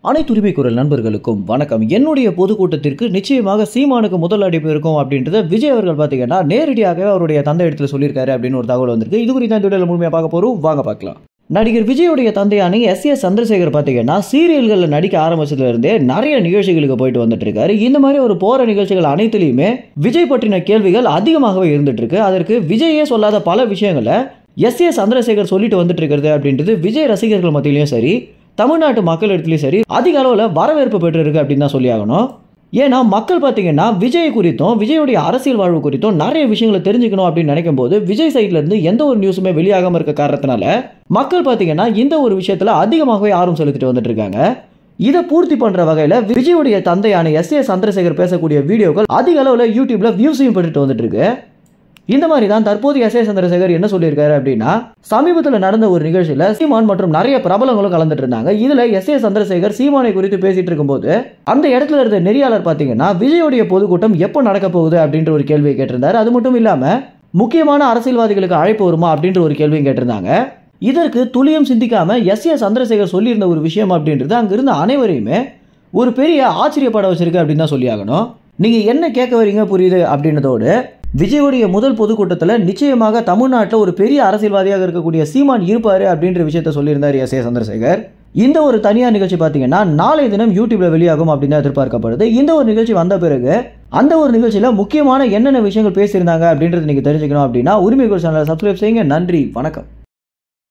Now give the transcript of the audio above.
அனைத்து உரிமை குரல் நண்பர்களுக்கும் வணக்கம். என்னுடைய பொதுக்கூட்டத்திற்கு நிச்சயமாக சீமானுக்கு முதல் அழைப்பு இருக்கும் அப்படின்றத விஜய் அவர்கள் பார்த்தீங்கன்னா நேரடியாகவே அவருடைய தந்தை இடத்துல சொல்லியிருக்காரு அப்படின்னு ஒரு தகவல் வந்திருக்கு. இது குறித்து இந்த வீடியோவில் முழுமையாக பார்க்க போறோம், வாங்க பார்க்கலாம். நடிகர் விஜயோடைய தந்தையான எஸ் சந்திரசேகர் பார்த்தீங்கன்னா சீரியல்களில் நடிக்க ஆரம்பிச்சதுல இருந்தே நிறைய நிகழ்ச்சிகளுக்கு போயிட்டு வந்துட்டு இருக்காரு. இந்த மாதிரி ஒரு போற நிகழ்ச்சிகள் அனைத்திலுமே விஜய் பற்றின கேள்விகள் அதிகமாகவே இருந்துட்டு இருக்கு. அதற்கு விஜயே சொல்லாத பல விஷயங்களை எஸ் சந்திரசேகர் சொல்லிட்டு வந்துட்டு இருக்கிறது அப்படின்றது விஜய் ரசிகர்கள் மத்தியிலையும் சரி, தமிழ்நாட்டு மக்கள் இடத்துலையும் சரி அதிக அளவில் வரவேற்பு பெற்றிருக்கு அப்படின்னு தான் சொல்லி ஆகணும். ஏன்னா மக்கள் பார்த்தீங்கன்னா விஜய் குறித்தும் விஜயோடைய அரசியல் வாழ்வு குறித்தும் நிறைய விஷயங்களை தெரிஞ்சுக்கணும் அப்படின்னு நினைக்கும் போது விஜய் சைட்ல இருந்து எந்த ஒரு நியூஸுமே வெளியாகாம இருக்க காரணத்தினால மக்கள் பார்த்தீங்கன்னா இந்த ஒரு விஷயத்துல அதிகமாகவே ஆர்வம் செலுத்திட்டு வந்துட்டு இருக்காங்க. இதை பூர்த்தி பண்ற வகையில விஜயோடைய தந்தையான எஸ் சந்திரசேகர் பேசக்கூடிய வீடியோக்கள் அதிக அளவில் யூடியூப்ல வியூஸையும் பெற்றுட்டு வந்துட்டு இருக்கு. இந்த மாதிரி தான் தற்போது எஸ் சந்திரசேகர் என்ன சொல்லியிருக்காரு அப்படின்னா, சமீபத்தில் நடந்த ஒரு நிகழ்ச்சியில் சீமான் மற்றும் நிறைய பிரபலங்களும் கலந்துட்டு இருந்தாங்க. இதுல எஸ் சந்திரசேகர் சீமானை குறித்து பேசிட்டு இருக்கும்போது அந்த இடத்துல இருந்த நெறியாளர் பார்த்தீங்கன்னா விஜயோடைய பொதுக்கூட்டம் எப்போ நடக்க போகுது அப்படின்ற ஒரு கேள்வியை கேட்டிருந்தாரு. அது மட்டும் இல்லாம முக்கியமான அரசியல்வாதிகளுக்கு அழைப்பு வருமா அப்படின்ற ஒரு கேள்வியும் கேட்டிருந்தாங்க. இதற்கு துளியும் சிந்திக்காம எஸ் சந்திரசேகர் சொல்லியிருந்த ஒரு விஷயம் அப்படின்றது அங்கிருந்த அனைவரையுமே ஒரு பெரிய ஆச்சரியப்பட வச்சிருக்கு அப்படின்னு தான் சொல்லி ஆகணும். நீங்க என்ன கேட்க வரீங்க புரியுது அப்படின்றதோடு விஜயோடைய முதல் பொதுக்கூட்டத்தில் நிச்சயமாக தமிழ்நாட்டில் ஒரு பெரிய அரசியல்வாதியாக இருக்கக்கூடிய சீமான் இருப்பாரு அப்படின்ற விஷயத்த சொல்லியிருந்தார் எஸ் சந்திரசேகர். இந்த ஒரு தனியார் நிகழ்ச்சி பார்த்தீங்கன்னா நாளைய தினம் யூடியூப்ல வெளியாகும் அப்படின்னு எதிர்பார்க்கப்படுது. இந்த ஒரு நிகழ்ச்சி வந்த பிறகு அந்த ஒரு நிகழ்ச்சியில முக்கியமான என்னென்ன விஷயங்கள் பேசியிருந்தாங்க அப்படின்றது நீங்க தெரிஞ்சுக்கணும் அப்படின்னா உரிமை குரல் சேனலை சப்ஸ்கிரைப் செய்யுங்க. நன்றி, வணக்கம்.